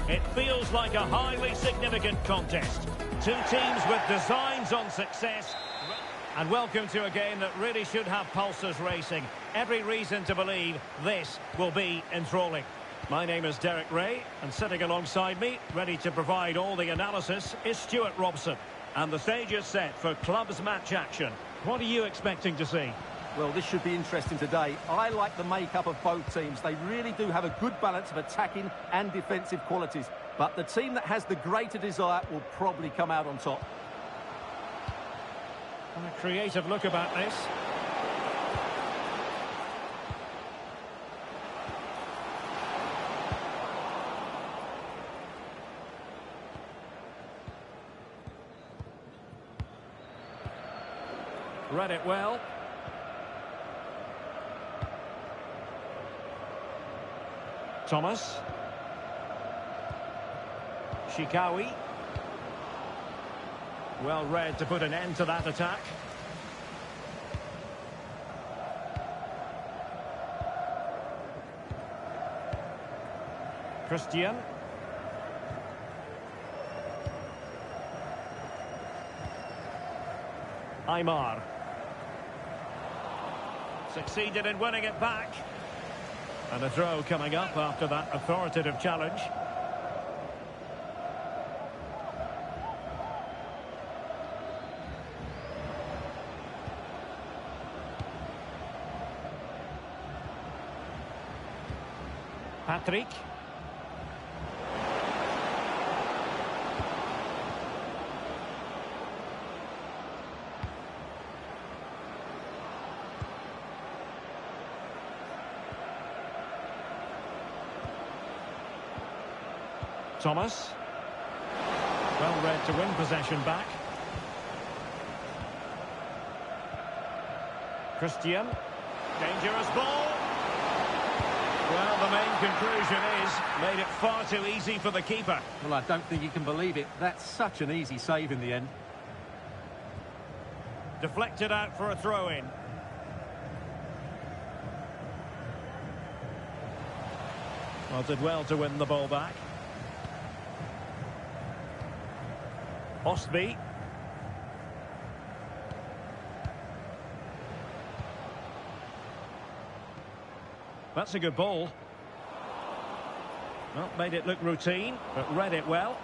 It feels like a highly significant contest. Two teams with designs on success. And welcome to a game that really should have pulses racing. Every reason to believe this will be enthralling. My name is Derek Ray, and sitting alongside me, ready to provide all the analysis, is Stuart Robson. And the stage is set for clubs match action. What are you expecting to see? Well, this should be interesting today. I like the makeup of both teams. They really do have a good balance of attacking and defensive qualities. But the team that has the greater desire will probably come out on top. A creative look about this. Read it well. Thomas. Shikawi. Well read to put an end to that attack. Christian. Aymar. Succeeded in winning it back. And a throw coming up after that authoritative challenge. Patrick. Thomas. Well read to win possession back. Christian. Dangerous ball. Well, the main conclusion is made it far too easy for the keeper. Well, I don't think you can believe it. That's such an easy save in the end. Deflected out for a throw-in. Well, did well to win the ball back. Ostby. That's a good ball. Well, made it look routine, but read it well.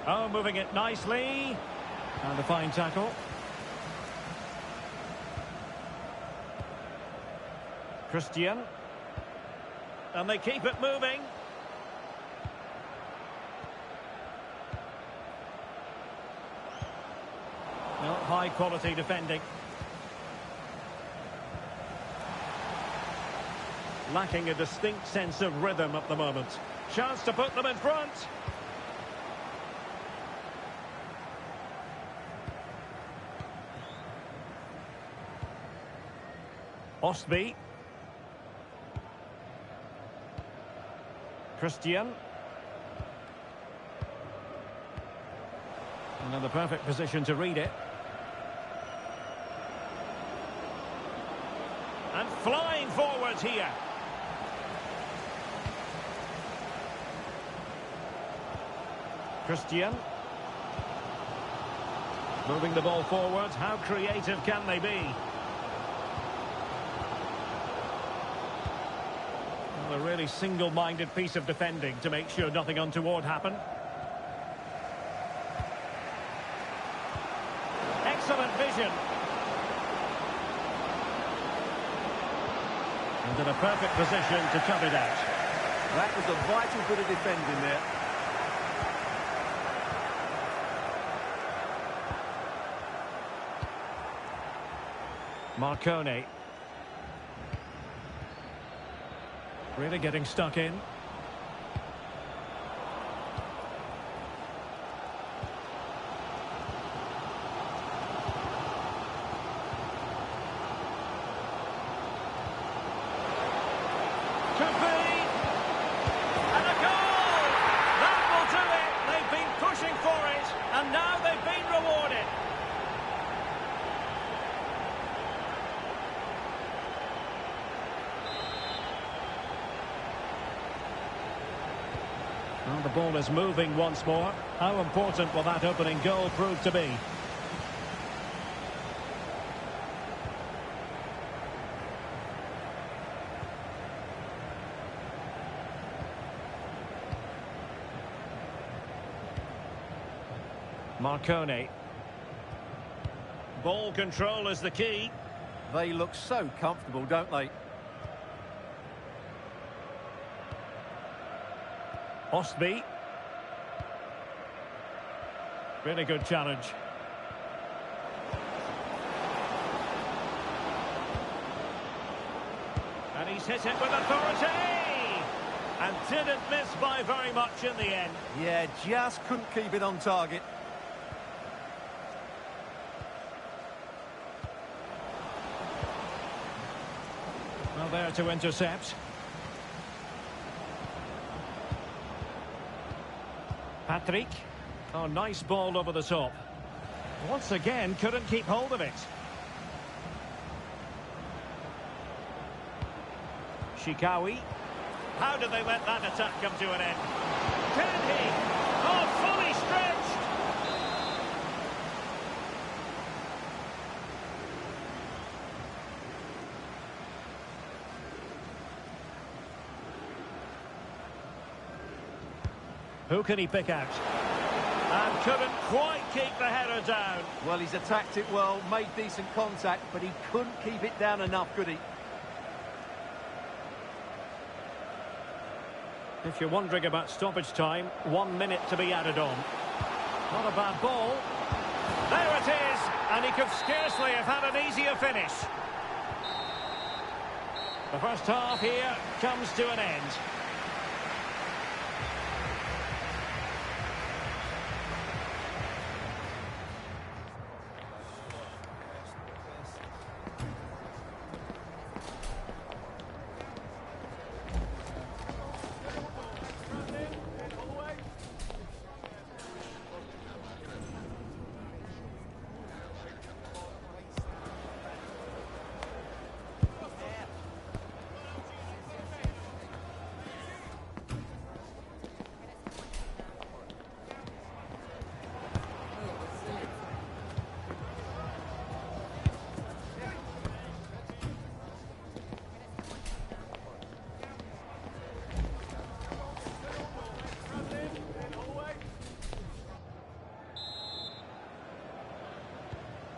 Oh, moving it nicely. And a fine tackle. Christian. And they keep it moving. Well, high quality defending. Lacking a distinct sense of rhythm at the moment. Chance to put them in front. Ostby. Christian. And the perfect position to read it. And flying forwards here. Christian. Moving the ball forwards. How creative can they be? A really single-minded piece of defending to make sure nothing untoward happened. Excellent vision. And in a perfect position to cut it out. That was a vital bit of defending there. Marcone. Really getting stuck in. Could be. And a goal! That will do it. They've been pushing for it, and now they've been rewarded. And the ball is moving once more. How important will that opening goal prove to be? Marcone. Ball control is the key. They look so comfortable, don't they? Ostby. Really good challenge. And he's hit it with authority! And didn't miss by very much in the end. Yeah, just couldn't keep it on target. Well, there to intercept. Patrick. Oh, nice ball over the top. Once again, couldn't keep hold of it. Shikawi. How did they let that attack come to an end? Can he? Oh, fully stretched! Who can he pick out? And couldn't quite keep the header down. Well, he's attacked it well, made decent contact, but he couldn't keep it down enough, could he? If you're wondering about stoppage time, 1 minute to be added on. Not a bad ball. There it is, and he could scarcely have had an easier finish. The first half here comes to an end.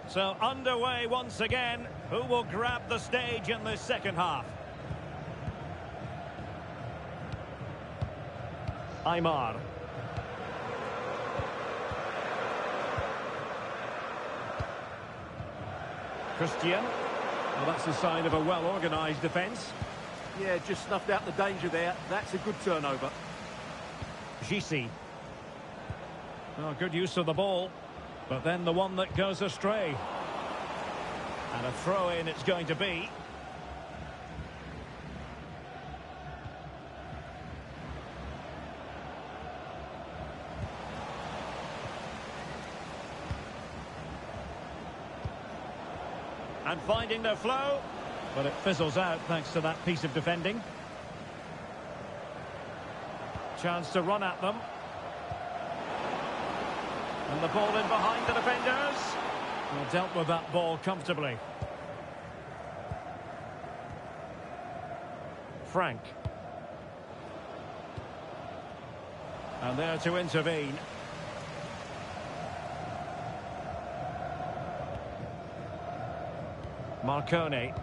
So underway once again. Who will grab the stage in this second half? Aymar. Christian. Well, that's the sign of a well-organised defence. Yeah, just snuffed out the danger there. That's a good turnover. Gisi. Oh, good use of the ball. But then the one that goes astray. And a throw-in it's going to be. And finding their flow. But it fizzles out thanks to that piece of defending. Chance to run at them. And the ball in behind the defenders. Well, dealt with that ball comfortably. Frank. And there to intervene. Marcone.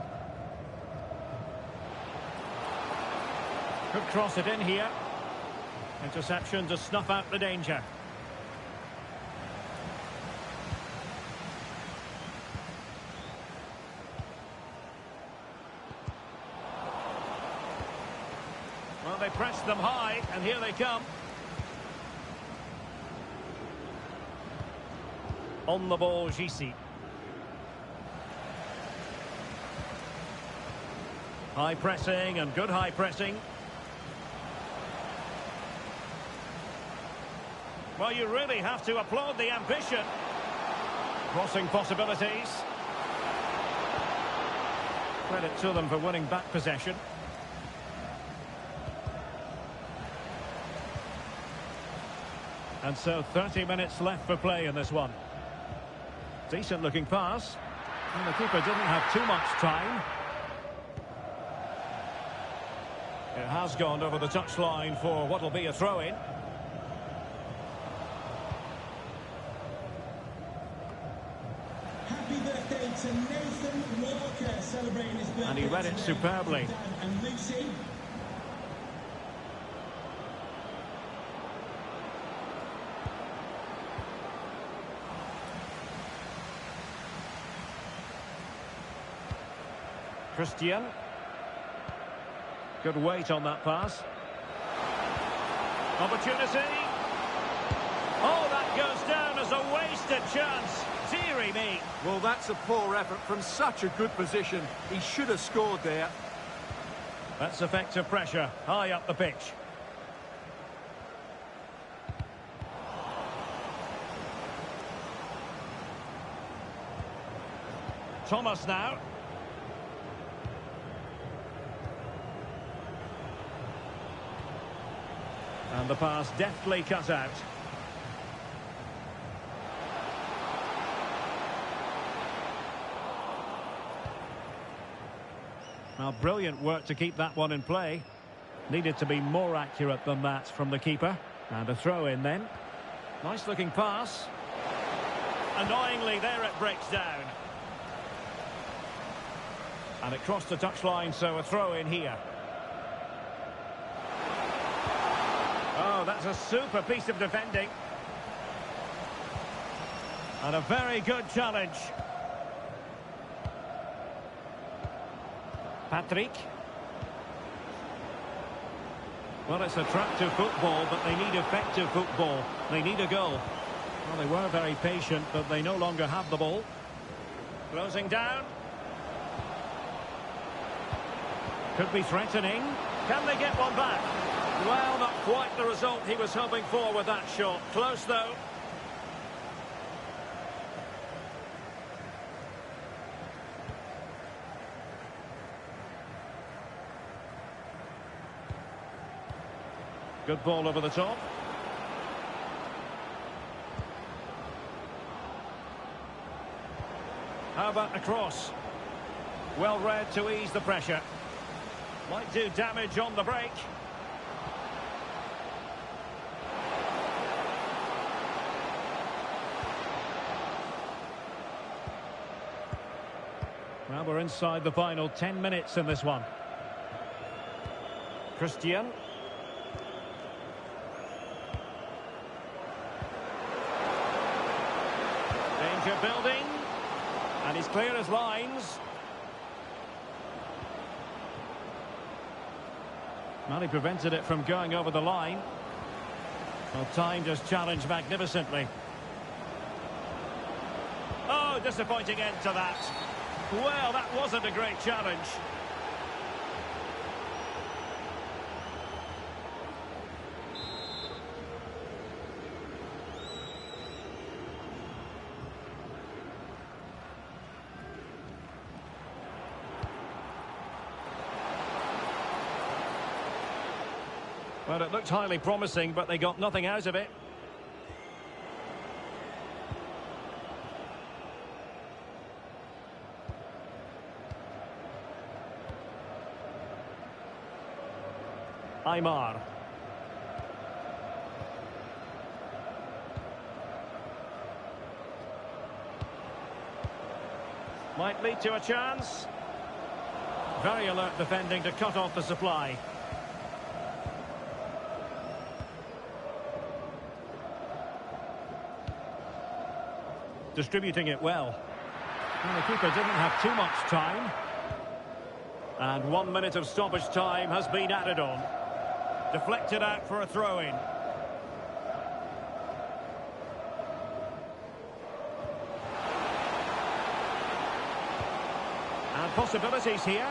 Could cross it in here. Interception to snuff out the danger. Well, they pressed them high, and here they come. On the ball, Gisi. High pressing and good high pressing. Well, you really have to applaud the ambition. Crossing possibilities. Credit to them for winning back possession. And so 30 minutes left for play in this one. Decent looking pass. And the keeper didn't have too much time. It has gone over the touchline for what will be a throw-in. Happy birthday to Nathan Walker, celebrating his birthday. And he read it superbly. And Lucy. Christian. Good weight on that pass. Opportunity. Oh, that goes down as a wasted chance. Deary me. Well, that's a poor effort from such a good position. He should have scored there. That's effective pressure high up the pitch. Thomas now. And the pass deftly cut out. Now, brilliant work to keep that one in play. Needed to be more accurate than that from the keeper. And a throw in then. Nice looking pass. Annoyingly, there it breaks down. And it crossed the touchline, so a throw in here. Oh, that's a super piece of defending. And a very good challenge. Patrick. Well, it's attractive football, but they need effective football. They need a goal. Well, they were very patient, but they no longer have the ball. Closing down. Could be threatening. Can they get one back? Well, not quite the result he was hoping for with that shot. Close, though. Good ball over the top. How about a cross? Well read to ease the pressure. Might do damage on the break. Well, we're inside the final 10 minutes in this one. Christian. Danger building. And he's clear as lines. Well, he prevented it from going over the line. Well, timed his challenge magnificently. Oh, disappointing end to that. Well, that wasn't a great challenge. Well, it looked highly promising, but they got nothing out of it. Aymar. Might lead to a chance. Very alert defending to cut off the supply. Distributing it well. And the keeper didn't have too much time. And 1 minute of stoppage time has been added on. Deflected out for a throw-in. And possibilities here.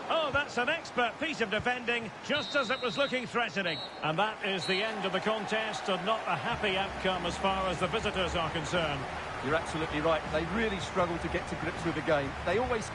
Oh, that's an expert piece of defending, just as it was looking threatening. And that is the end of the contest, and not a happy outcome as far as the visitors are concerned. You're absolutely right. They really struggle to get to grips with the game. They always...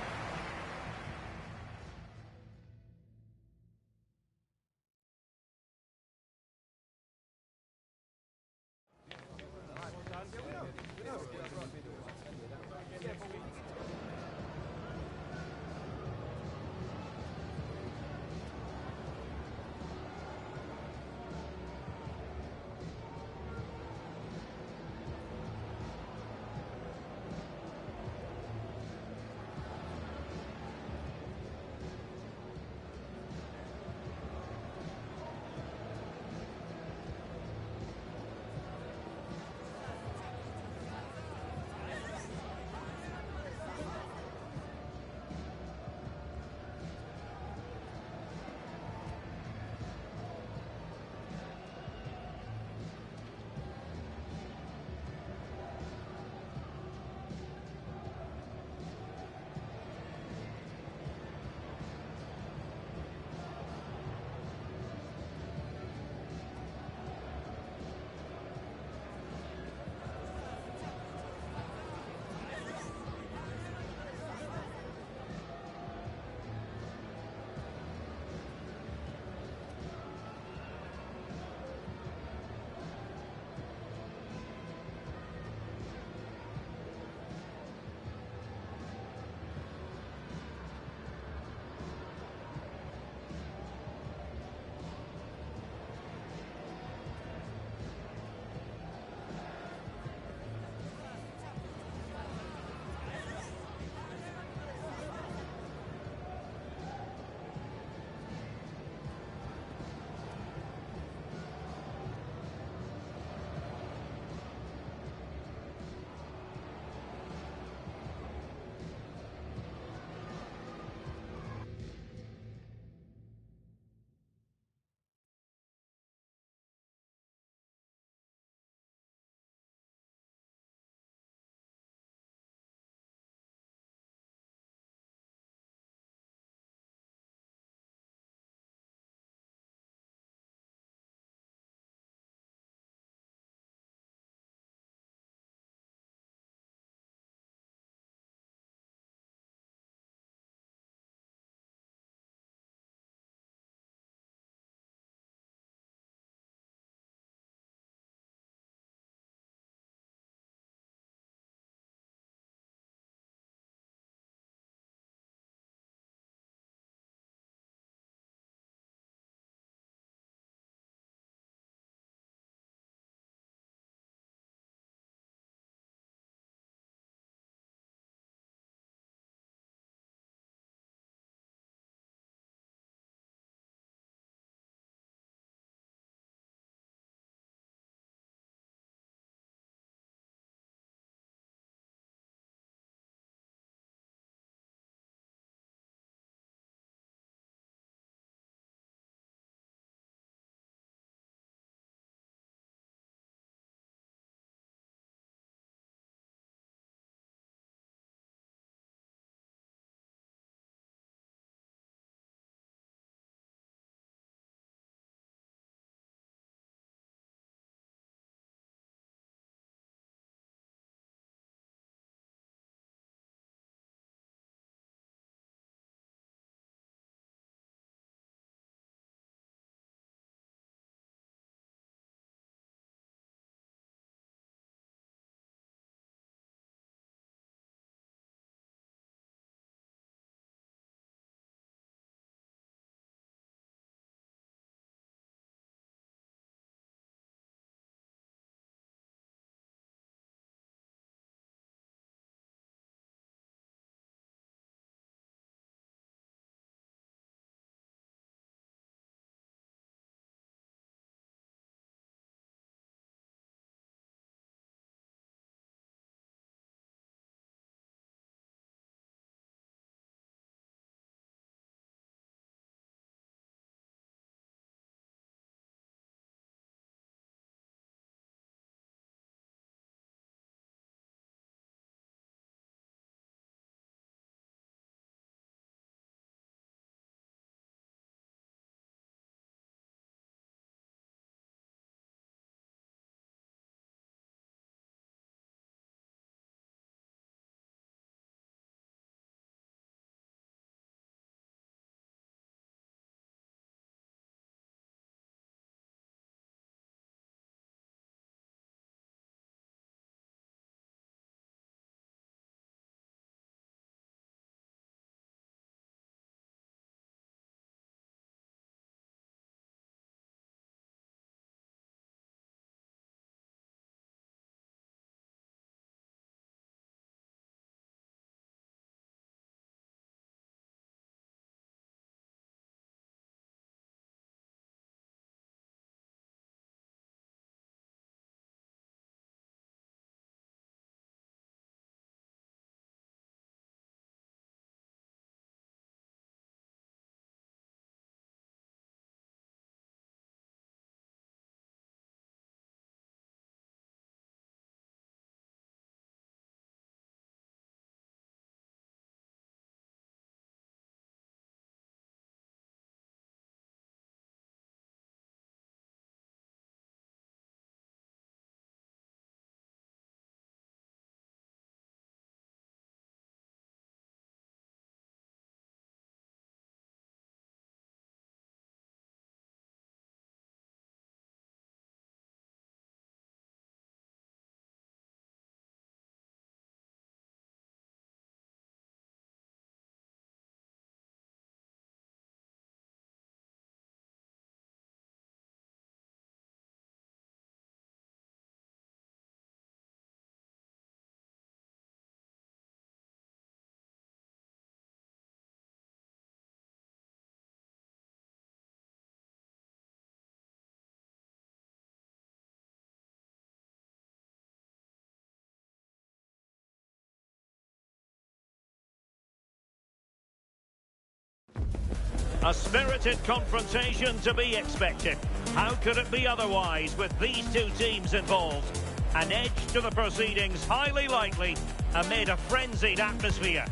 A spirited confrontation to be expected. How could it be otherwise with these two teams involved? An edge to the proceedings, highly likely, amid a frenzied atmosphere.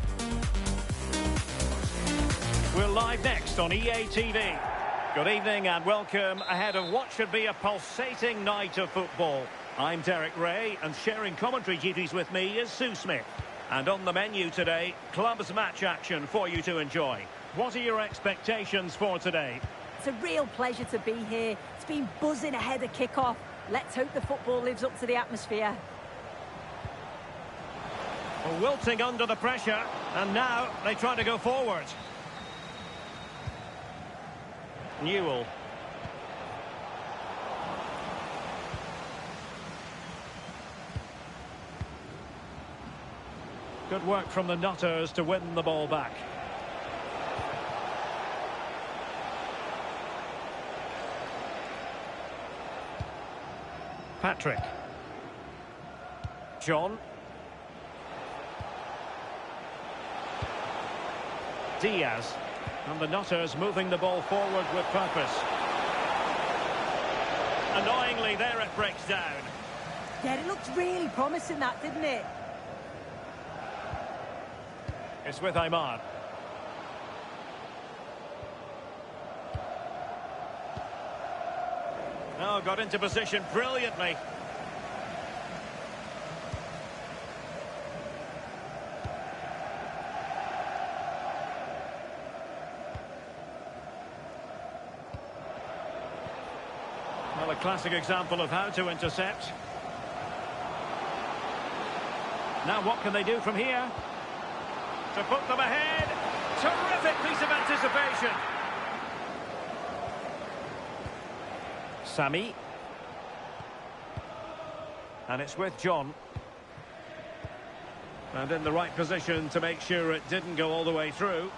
We're live next on EA TV. Good evening and welcome ahead of what should be a pulsating night of football. I'm Derek Ray, and sharing commentary duties with me is Sue Smith. And on the menu today, clubs match action for you to enjoy. What are your expectations for today? It's a real pleasure to be here. It's been buzzing ahead of kick-off. Let's hope the football lives up to the atmosphere. Wilting under the pressure, and now they try to go forward. Newell. Good work from the Nutters to win the ball back. Patrick. John. Diaz. And the Nutters moving the ball forward with purpose. Annoyingly, there it breaks down. Yeah, it looked really promising, that, didn't it? It's with Aymar. Oh, got into position brilliantly. Well, a classic example of how to intercept. Now what can they do from here? To put them ahead. Terrific piece of anticipation. Sammy. And it's with John. And in the right position to make sure it didn't go all the way through.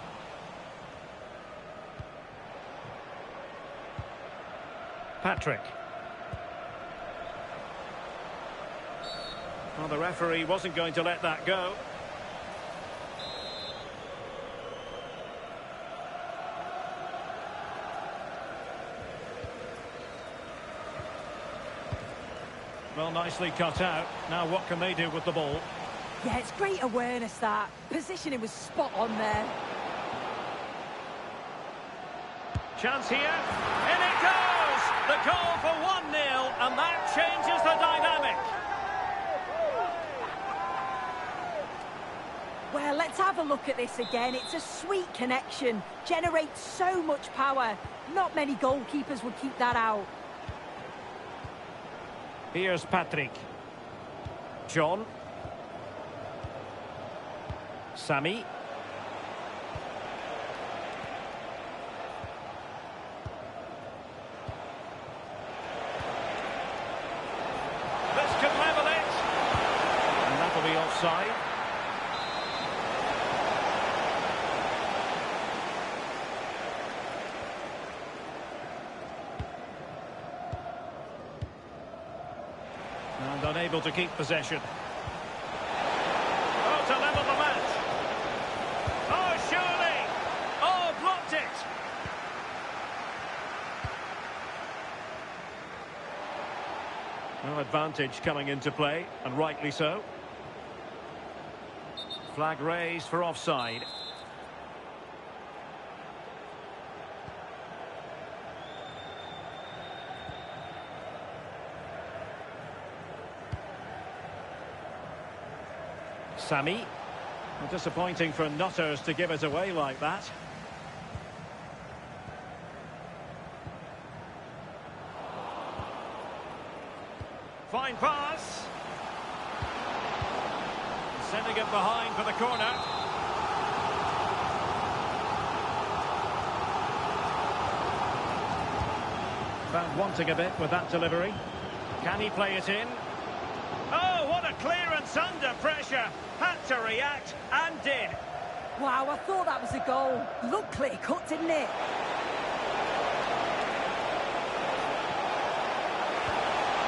Patrick. Well, the referee wasn't going to let that go. Well, nicely cut out. Now what can they do with the ball? Yeah, it's great awareness, that. Positioning was spot on there. Chance here. In it goes! The goal for 1-0, and that changes the dynamic. Well, let's have a look at this again. It's a sweet connection. Generates so much power. Not many goalkeepers would keep that out. Here's Patrick. John. Sammy. This could level it. And that'll be offside. And unable to keep possession. Oh, to level the match. Oh, surely. Oh, blocked it. Well, advantage coming into play, and rightly so. Flag raised for offside. Sammy. Well, disappointing for Nutters to give it away like that. Fine pass. Sending it behind for the corner. Found wanting a bit with that delivery. Can he play it in? Oh, what a clearance under pressure. Had to react and did. Wow, I thought that was a goal. Looked clear-cut, didn't it?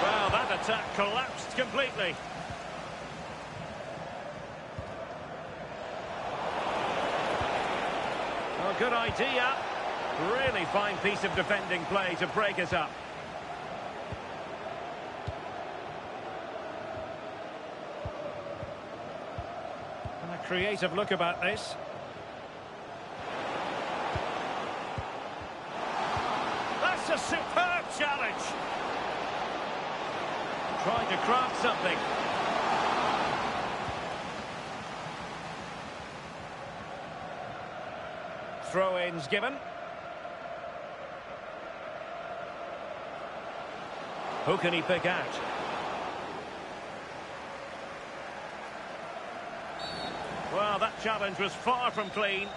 Well, that attack collapsed completely. Well, good idea. Really fine piece of defending play to break us up. And a creative look about this. That's a superb challenge. Trying to craft something. Throw-ins given. Who can he pick out? Well, that challenge was far from clean.